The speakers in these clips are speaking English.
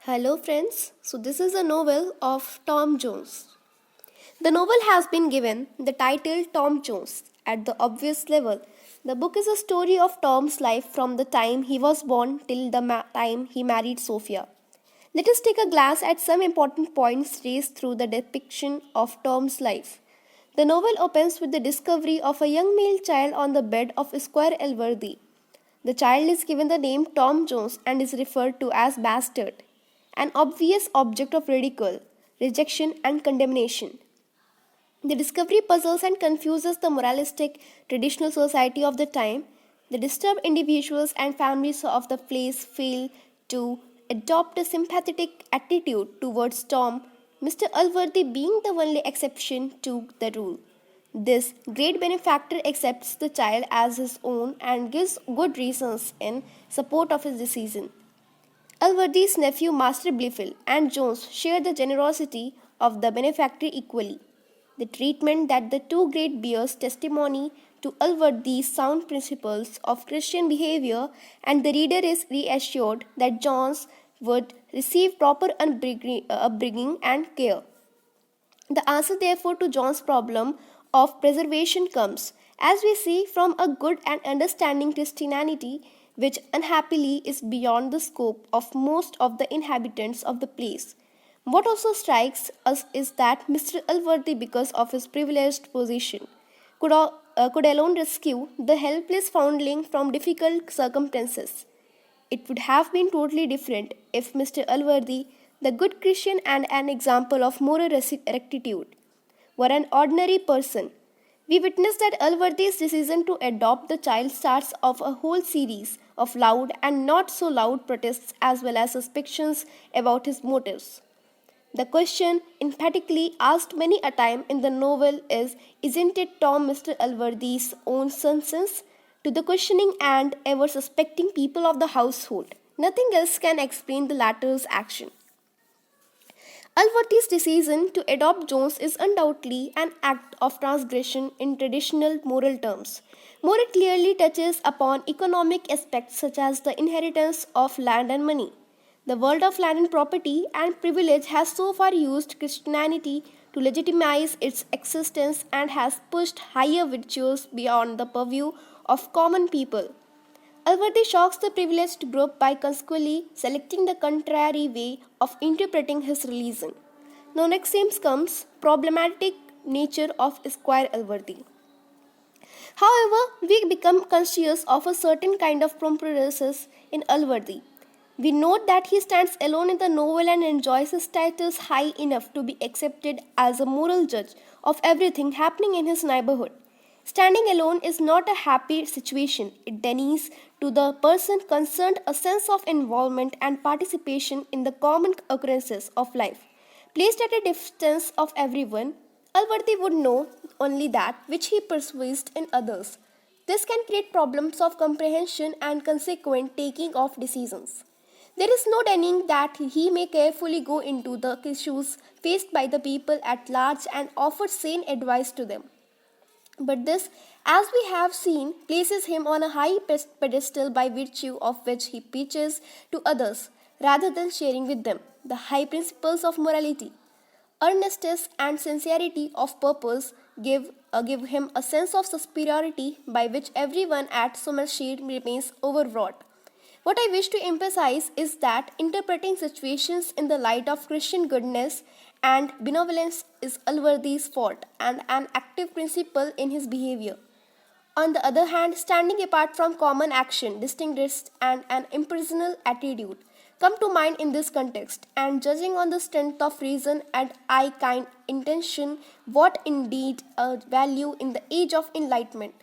Hello, friends. So, this is a novel of Tom Jones. The novel has been given the title Tom Jones. At the obvious level, the book is a story of Tom's life from the time he was born till the time he married Sophia. Let us take a glance at some important points raised through the depiction of Tom's life. The novel opens with the discovery of a young male child on the bed of Squire Elworthy. The child is given the name Tom Jones and is referred to as bastard, an obvious object of ridicule, rejection, and condemnation. The discovery puzzles and confuses the moralistic, traditional society of the time. The disturbed individuals and families of the place fail to adopt a sympathetic attitude towards Tom, Mr. Ulworthy being the only exception to the rule. This great benefactor accepts the child as his own and gives good reasons in support of his decision. Alworthy's nephew Master Blifil and Jones share the generosity of the benefactor equally. The treatment that the two great bears testimony to Alworthy's sound principles of Christian behavior, and the reader is reassured that Jones would receive proper upbringing and care. The answer, therefore, to John's problem of preservation comes, as we see, from a good and understanding Christianity, which unhappily is beyond the scope of most of the inhabitants of the place. What also strikes us is that Mr. Alworthy, because of his privileged position, could alone rescue the helpless foundling from difficult circumstances. It would have been totally different if Mr. Alworthy, the good Christian and an example of moral rectitude, were an ordinary person. We witness that Alworthy's decision to adopt the child starts off a whole series of loud and not so loud protests as well as suspicions about his motives. The question, emphatically asked many a time in the novel, is isn't it Tom Mr. Alworthy's own son since? To the questioning and ever suspecting people of the household, nothing else can explain the latter's action. Alworthy's decision to adopt Jones is undoubtedly an act of transgression in traditional moral terms. More it clearly touches upon economic aspects such as the inheritance of land and money. The world of land and property and privilege has so far used Christianity to legitimize its existence and has pushed higher virtues beyond the purview of common people. Alworthy shocks the privileged group by consequently selecting the contrary way of interpreting his religion. Now next comes problematic nature of Squire Alworthy. However, we become conscious of a certain kind of prejudice in Alworthy. We note that he stands alone in the novel and enjoys his status high enough to be accepted as a moral judge of everything happening in his neighborhood. Standing alone is not a happy situation. It denies to the person concerned a sense of involvement and participation in the common occurrences of life. Placed at a distance of everyone, Alworthy would know only that which he perceives in others. This can create problems of comprehension and consequent taking of decisions. There is no denying that he may carefully go into the issues faced by the people at large and offer sane advice to them. But this, as we have seen, places him on a high pedestal by virtue of which he preaches to others rather than sharing with them the high principles of morality. Earnestness and sincerity of purpose give him a sense of superiority by which everyone at Somerset remains overwrought. What I wish to emphasize is that interpreting situations in the light of Christian goodness and benevolence is Alworthy's fault and an active principle in his behavior. On the other hand, standing apart from common action, distinguished and an impersonal attitude come to mind in this context, and judging on the strength of reason and eye kind intention, what indeed a value in the age of enlightenment.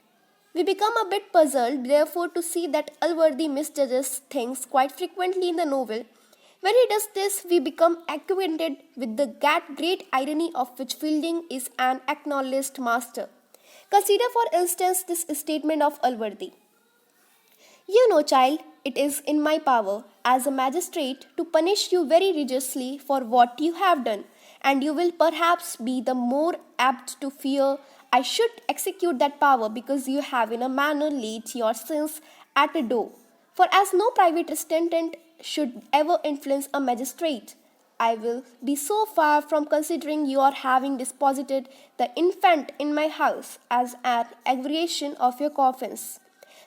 We become a bit puzzled, therefore, to see that Alworthy misjudges things quite frequently in the novel. When he does this, we become acquainted with the great irony of which Fielding is an acknowledged master. Consider, for instance, this statement of Alworthy. You know, child, it is in my power, as a magistrate, to punish you very rigorously for what you have done, and you will perhaps be the more apt to fear I should execute that power because you have in a manner laid your sins at a door. For as no private should ever influence a magistrate. I will be so far from considering your having deposited the infant in my house as an aggravation of your coffins,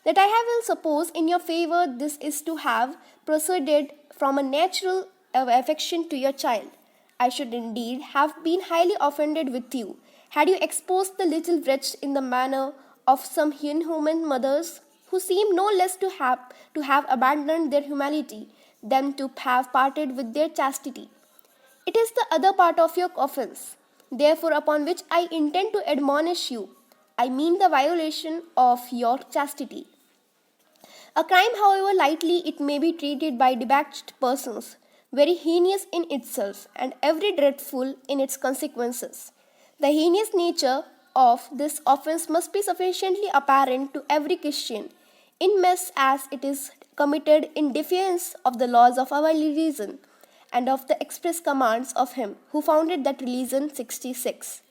that I will suppose in your favor this is to have proceeded from a natural affection to your child. I should indeed have been highly offended with you had you exposed the little wretch in the manner of some inhuman mothers who seem no less to have abandoned their humanity than to have parted with their chastity. It is the other part of your offense, therefore, upon which I intend to admonish you. I mean the violation of your chastity. A crime, however lightly it may be treated by debauched persons, very heinous in itself, and every dreadful in its consequences. The heinous nature of this offense must be sufficiently apparent to every Christian, inasmuch as it is committed in defiance of the laws of our religion and of the express commands of him who founded that religion 66.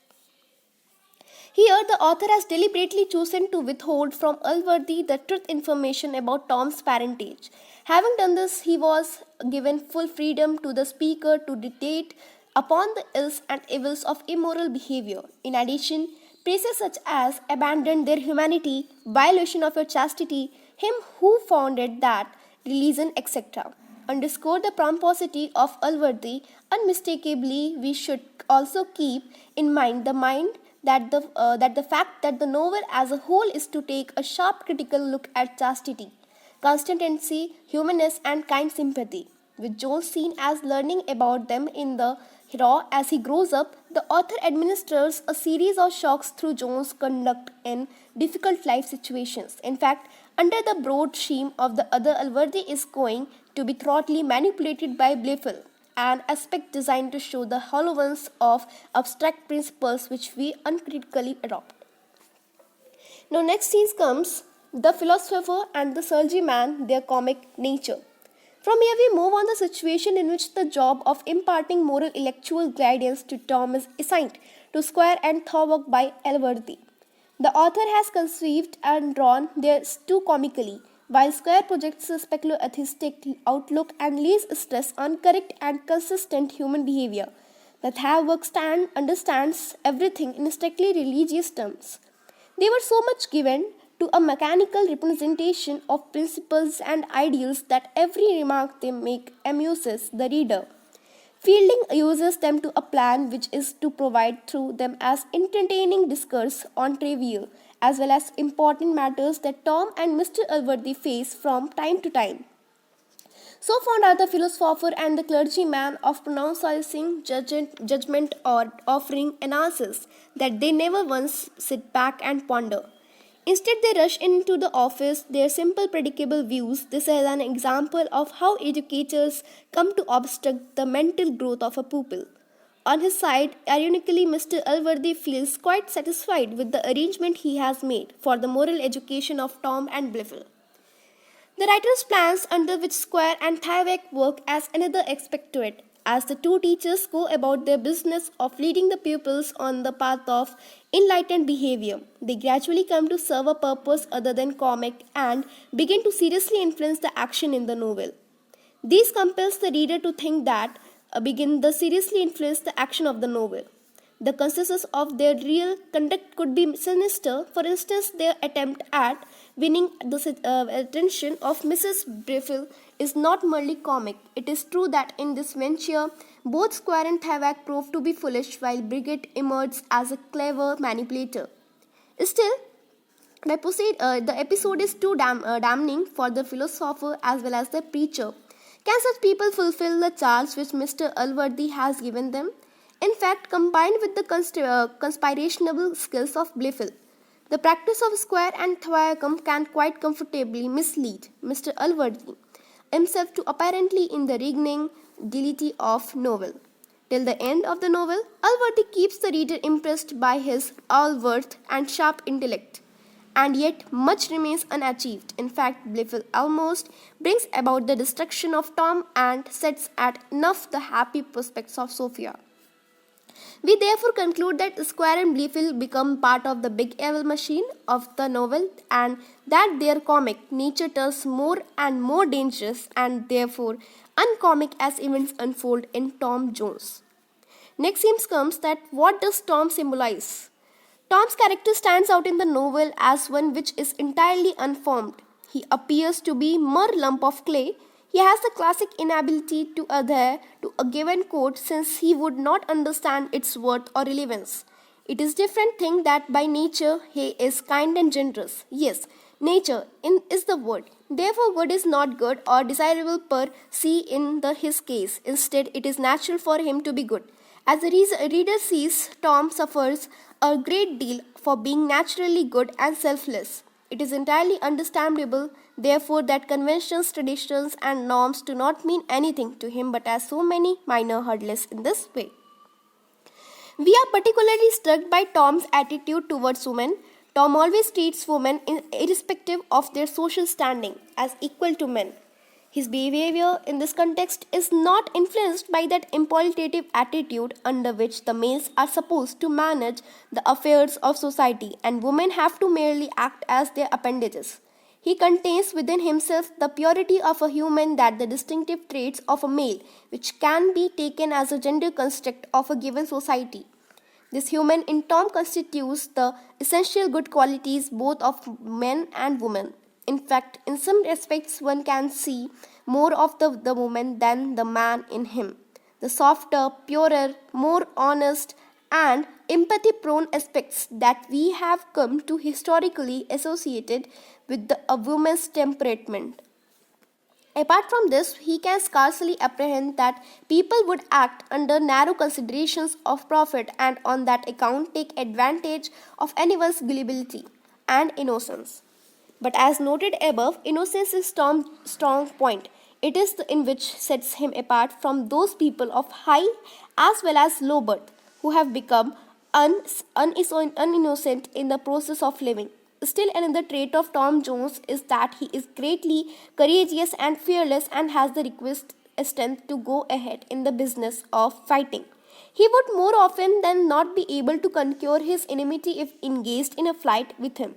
Here, the author has deliberately chosen to withhold from Allworthy the truth information about Tom's parentage. Having done this, he was given full freedom to the speaker to dictate upon the ills and evils of immoral behavior. In addition, praises such as abandoned their humanity, violation of your chastity, him who founded that religion, etc. Underscore the pomposity of Allworthy. Unmistakably, we should also keep in mind that the fact that the novel as a whole is to take a sharp critical look at chastity, constancy, humanness, and kind sympathy. With Jones seen as learning about them in the hero as he grows up, the author administers a series of shocks through Jones' conduct in difficult life situations. In fact, under the broad scheme of the other, Allworthy is going to be thoroughly manipulated by Blifil, an aspect designed to show the hollowness of abstract principles which we uncritically adopt. Now, next scene comes the philosopher and the clergyman, their comic nature. From here, we move on the situation in which the job of imparting moral intellectual guidance to Tom is assigned to Squire and Thorwalk by Allworthy. The author has conceived and drawn theirs too comically, while Square projects a speculative outlook and lays stress on correct and consistent human behavior. The Thorwalk understands everything in strictly religious terms. They were so much given to a mechanical representation of principles and ideals that every remark they make amuses the reader. Fielding uses them to a plan which is to provide through them as entertaining discourse on trivial as well as important matters that Tom and Mr. Allworthy face from time to time. So fond are the philosopher and the clergyman of pronouncing judgment or offering analysis that they never once sit back and ponder. Instead, they rush into the office their simple predicable views. This is an example of how educators come to obstruct the mental growth of a pupil. On his side, ironically, Mr. Allworthy feels quite satisfied with the arrangement he has made for the moral education of Tom and Blifil. The writer's plans under which Square and Thorwalk work as another aspect to it, as the two teachers go about their business of leading the pupils on the path of enlightened behavior. They gradually come to serve a purpose other than comic and begin to seriously influence the action in the novel. This compels the reader to think that begin the seriously influence the action of the novel. The consequences of their real conduct could be sinister. For instance, their attempt at winning the attention of Mrs. Blifil is not merely comic. It is true that in this venture, both Squire and Thorwalk prove to be foolish, while Brigit emerges as a clever manipulator. Still, the episode is too damning for the philosopher as well as the preacher. Can such people fulfill the charge which Mr. Allworthy has given them? In fact, combined with the conspirational skills of Blifil, the practice of Square and Thorwalk can quite comfortably mislead Mr. Allworthy himself to apparently in the reigning deity of novel. Till the end of the novel, Allworthy keeps the reader impressed by his all-worth and sharp intellect. And yet much remains unachieved. In fact, Blifil almost brings about the destruction of Tom and sets at enough the happy prospects of Sophia. We therefore conclude that Square and Bleefeld become part of the big evil machine of the novel, and that their comic nature turns more and more dangerous and therefore uncomic as events unfold in Tom Jones. Next seems comes that what does Tom symbolize? Tom's character stands out in the novel as one which is entirely unformed. He appears to be mere lump of clay. He has the classic inability to adhere to a given code since he would not understand its worth or relevance. It is different thing that by nature he is kind and generous. Yes, is the word. Therefore, good is not good or desirable per se in his case. Instead, it is natural for him to be good. As the reader sees, Tom suffers a great deal for being naturally good and selfless. It is entirely understandable, therefore, that conventions, traditions, and norms do not mean anything to him but as so many minor hurdles in this way. We are particularly struck by Tom's attitude towards women. Tom always treats women, irrespective of their social standing, as equal to men. His behavior in this context is not influenced by that impolitative attitude under which the males are supposed to manage the affairs of society and women have to merely act as their appendages. He contains within himself the purity of a human that the distinctive traits of a male, which can be taken as a gender construct of a given society. This human in Tom constitutes the essential good qualities both of men and women. In fact, in some respects, one can see more of the woman than the man in him. The softer, purer, more honest, and empathy prone aspects that we have come to historically associated with a woman's temperament. Apart from this, he can scarcely apprehend that people would act under narrow considerations of profit and on that account take advantage of anyone's gullibility and innocence. But as noted above, innocence is Tom's strong point. It is in which sets him apart from those people of high as well as low birth who have become uninnocent in the process of living. Still another trait of Tom Jones is that he is greatly courageous and fearless and has the requisite strength to go ahead in the business of fighting. He would more often than not be able to conquer his enmity if engaged in a fight with him.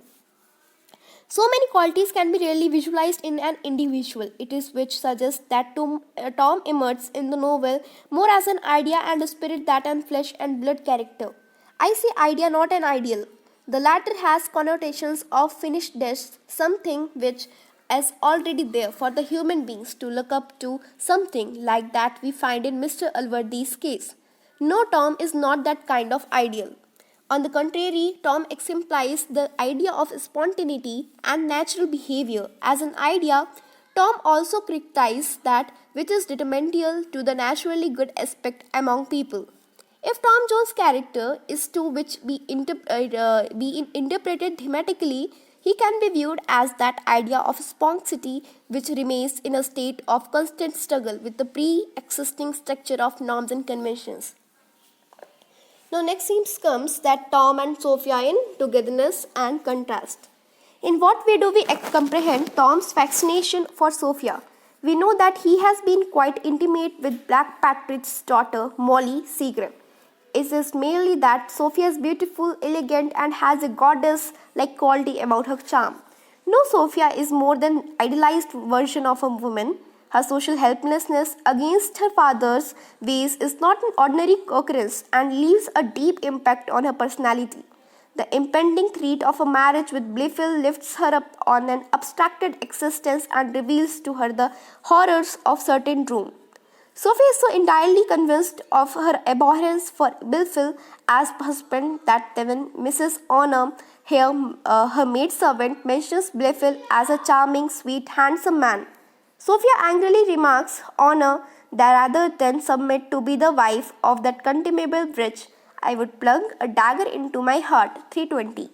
So many qualities can be really visualized in an individual. It is which suggests that Tom emerges in the novel more as an idea and a spirit than an flesh and blood character. I say idea, not an ideal. The latter has connotations of finished death, something which is already there for the human beings to look up to, something like that we find in Mr. Alworthy's case. No, Tom is not that kind of ideal. On the contrary, Tom exemplifies the idea of spontaneity and natural behavior. As an idea, Tom also criticizes that which is detrimental to the naturally good aspect among people. If Tom Jones' character is to which be interpreted thematically, he can be viewed as that idea of spontaneity which remains in a state of constant struggle with the pre-existing structure of norms and conventions. Now next seems comes that Tom and Sophia in togetherness and contrast. In what way do we comprehend Tom's fascination for Sophia? We know that he has been quite intimate with Black Patrick's daughter Molly Seagram. It is merely that Sophia is beautiful, elegant, and has a goddess-like quality about her charm. No, Sophia is more than idealized version of a woman. Her social helplessness against her father's ways is not an ordinary occurrence and leaves a deep impact on her personality. The impending threat of a marriage with Blifil lifts her up on an abstracted existence and reveals to her the horrors of certain doom. Sophie is so entirely convinced of her abhorrence for Blifil as husband that when Mrs. Honor, her maidservant, mentions Blifil as a charming, sweet, handsome man, Sophia angrily remarks, Honor, that rather than submit to be the wife of that contemptible wretch, I would plunge a dagger into my heart. 320.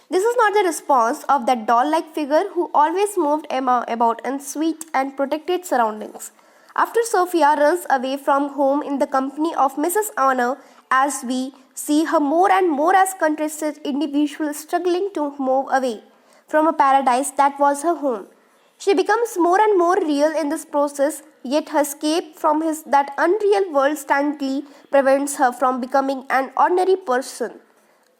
This is not the response of that doll-like figure who always moved about in sweet and protected surroundings. After Sophia runs away from home in the company of Mrs. Honor, as we see her more and more as contrasted individual struggling to move away from a paradise that was her home. She becomes more and more real in this process, yet her escape from that unreal world standly prevents her from becoming an ordinary person.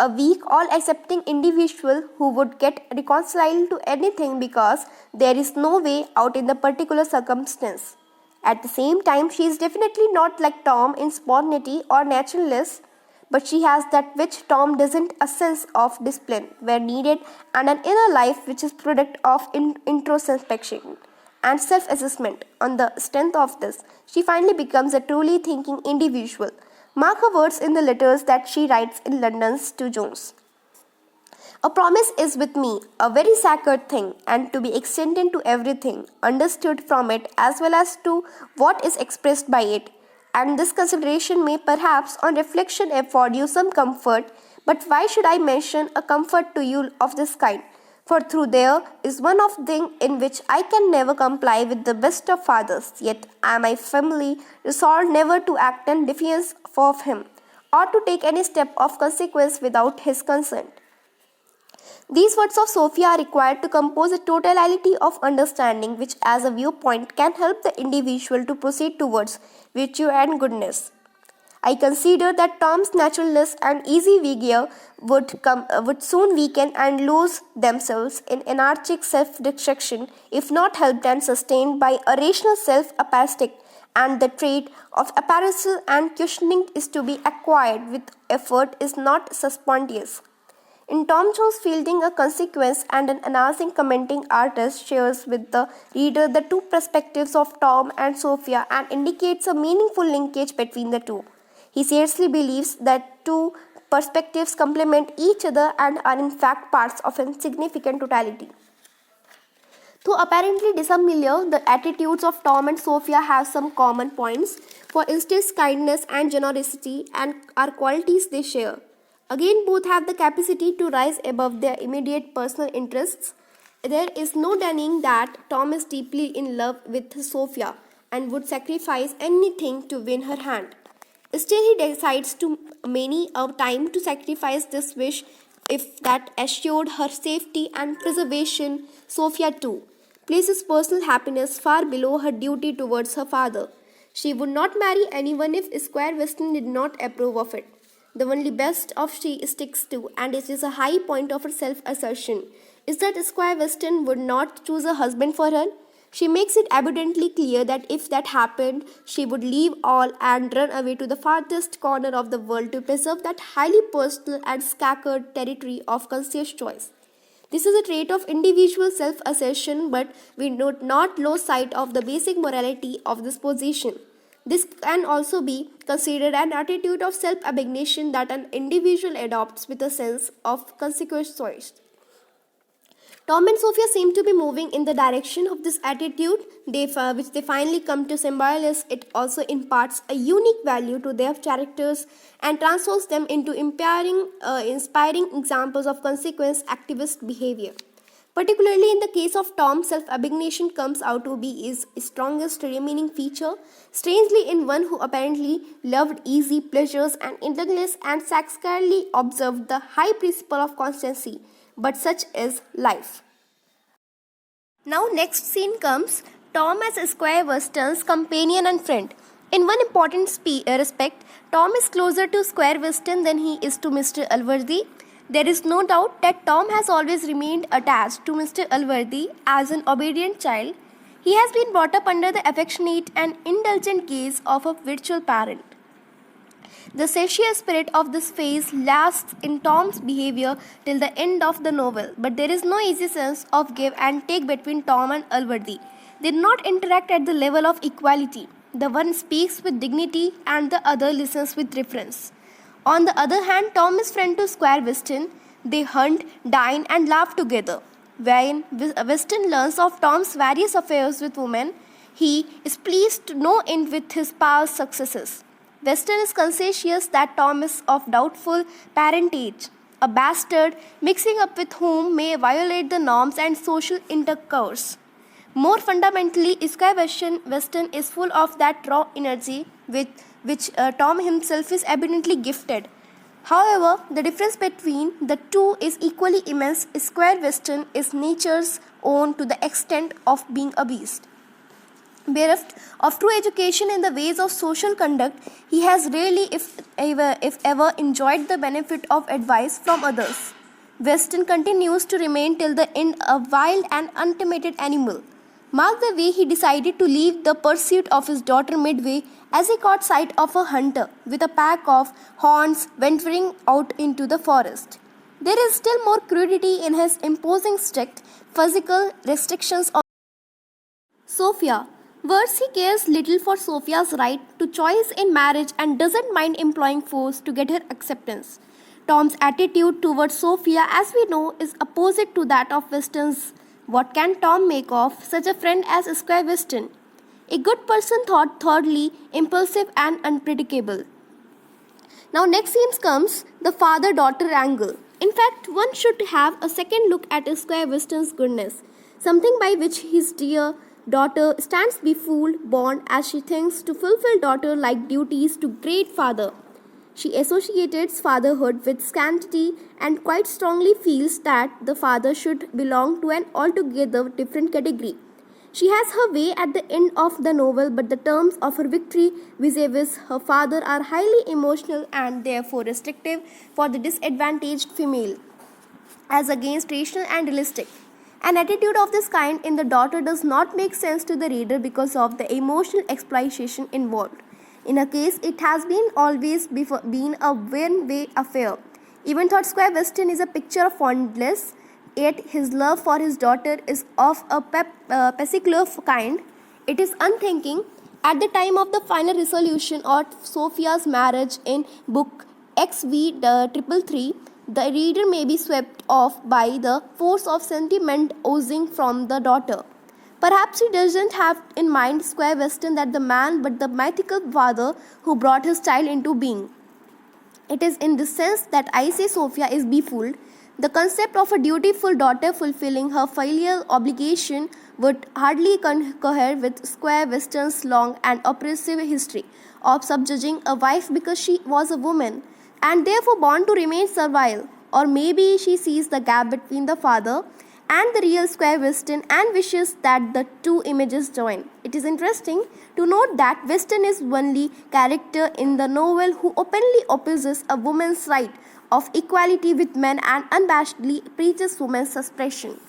A weak, all accepting individual who would get reconciled to anything because there is no way out in the particular circumstance. At the same time, she is definitely not like Tom in spontaneity or naturalness, but she has that which Tom doesn't, a sense of discipline where needed and an inner life which is product of introspection and self-assessment. On the strength of this, she finally becomes a truly thinking individual. Mark her words in the letters that she writes in London's to Jones. A promise is with me a very sacred thing, and to be extended to everything understood from it as well as to what is expressed by it. And this consideration may perhaps on reflection afford you some comfort, but why should I mention a comfort to you of this kind? For through there is one of thing in which I can never comply with the best of fathers, yet am I firmly resolved never to act in defiance of him, or to take any step of consequence without his consent. These words of Sophia are required to compose a totality of understanding which as a viewpoint can help the individual to proceed towards virtue and goodness. I consider that Tom's naturalness and easy vigor would soon weaken and lose themselves in anarchic self-destruction if not helped and sustained by a rational self-apastic, and the trait of appraisal and questioning is to be acquired with effort is not spontaneous. In Tom Jones Fielding, a consequence and an announcing commenting artist shares with the reader the two perspectives of Tom and Sophia and indicates a meaningful linkage between the two. He seriously believes that two perspectives complement each other and are in fact parts of a significant totality. Though apparently dissimilar, the attitudes of Tom and Sophia have some common points. For instance, kindness and generosity and are qualities they share. Again, both have the capacity to rise above their immediate personal interests. There is no denying that Tom is deeply in love with Sophia and would sacrifice anything to win her hand. Still, he decides to many a time to sacrifice this wish if that assured her safety and preservation. Sophia too places personal happiness far below her duty towards her father. She would not marry anyone if Squire Weston did not approve of it. The only best of she sticks to, and it is a high point of her self-assertion, is that Squire Weston would not choose a husband for her. She makes it abundantly clear that if that happened, she would leave all and run away to the farthest corner of the world to preserve that highly personal and scattered territory of conscious choice. This is a trait of individual self-assertion, but we do not lose sight of the basic morality of this position. This can also be considered an attitude of self-abnegation that an individual adopts with a sense of consequent choice. Tom and Sophia seem to be moving in the direction of this attitude, which they finally come to symbolize. It also imparts a unique value to their characters and transforms them into inspiring examples of consequence activist behavior. Particularly in the case of Tom, self-abnegation comes out to be his strongest remaining feature, strangely in one who apparently loved easy pleasures and idleness and scarcely observed the high principle of constancy. But such is life. Now next scene comes Tom as Squire Weston's companion and friend. In one important respect, Tom is closer to Squire Weston than he is to Mr. Allworthy. There is no doubt that Tom has always remained attached to Mr. Allworthy as an obedient child. He has been brought up under the affectionate and indulgent gaze of a virtual parent. The satiate spirit of this phase lasts in Tom's behavior till the end of the novel, but there is no easy sense of give and take between Tom and Allworthy. They do not interact at the level of equality. The one speaks with dignity and the other listens with reverence. On the other hand, Tom is friend to Squire Weston. They hunt, dine and laugh together. When Weston learns of Tom's various affairs with women, he is pleased to no end with his past successes. Weston is conscientious that Tom is of doubtful parentage, a bastard mixing up with whom may violate the norms and social intercourse. More fundamentally, Squire Weston is full of that raw energy with which Tom himself is evidently gifted. However, the difference between the two is equally immense. Square Western is nature's own to the extent of being a beast. Bereft of true education in the ways of social conduct, he has rarely, if ever, enjoyed the benefit of advice from others. Weston continues to remain till the end a wild and untamed animal. Mark the way he decided to leave the pursuit of his daughter midway as he caught sight of a hunter with a pack of hounds venturing out into the forest. There is still more crudity in his imposing strict physical restrictions on Sophia. Worse, he cares little for Sophia's right to choice in marriage and doesn't mind employing force to get her acceptance. Tom's attitude towards Sophia, as we know, is opposite to that of Weston's. What can Tom make of such a friend as Squire Weston? A good person thought thirdly, impulsive and unpredictable. Now next scene comes the father-daughter angle. In fact, one should have a second look at Squire Weston's goodness, something by which his dear daughter stands befooled, born as she thinks to fulfill daughter-like duties to great father. She associates fatherhood with scanty and quite strongly feels that the father should belong to an altogether different category. She has her way at the end of the novel, but the terms of her victory vis-a-vis her father are highly emotional and therefore restrictive for the disadvantaged female, as against rational and realistic. An attitude of this kind in the daughter does not make sense to the reader because of the emotional exploitation involved. In her case, it has been a one-way affair. Even though Squire Weston is a picture of fondness, yet his love for his daughter is of a particular kind. It is unthinking. At the time of the final resolution of Sophia's marriage in book XV333, the reader may be swept off by the force of sentiment oozing from the daughter. Perhaps he doesn't have in mind Squire Weston that the man but the mythical father who brought his child into being. It is in this sense that I say Sophia is befooled. The concept of a dutiful daughter fulfilling her filial obligation would hardly cohere with Squire Weston's long and oppressive history of subjuging a wife because she was a woman and therefore born to remain servile. Or maybe she sees the gap between the father and the real Squire Weston and wishes that the two images join. It is interesting to note that Weston is only character in the novel who openly opposes a woman's right of equality with men and unabashedly preaches women's suppression.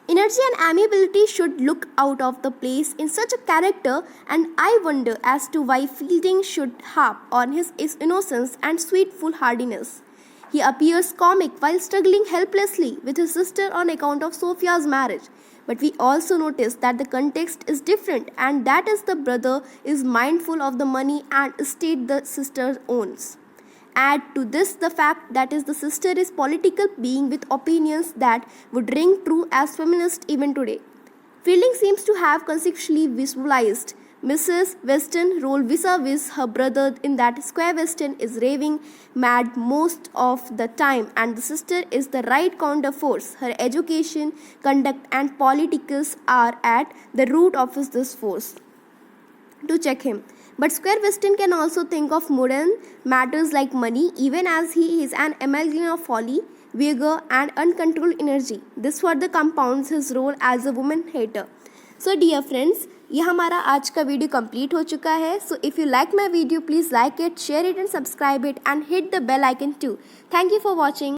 Energy and amiability should look out of the place in such a character, and I wonder as to why Fielding should harp on his innocence and sweet foolhardiness. He appears comic while struggling helplessly with his sister on account of Sophia's marriage. But we also notice that the context is different, and that is the brother is mindful of the money and estate the sister owns. Add to this the fact that the sister is political being with opinions that would ring true as feminist even today. Fielding seems to have conceptually visualized Mrs. Weston's role vis-a-vis her brother in that Squire Weston is raving mad most of the time and the sister is the right counterforce. Her education, conduct and politicals are at the root of this force to check him. But Squire Weston can also think of modern matters like money, even as he is an amalgam of folly, vigor and uncontrolled energy. This further compounds his role as a woman hater. So dear friends, ये हमारा आज का video complete हो चुका है. So if you like my video, please like it, share it and subscribe it and hit the bell icon too. Thank you for watching.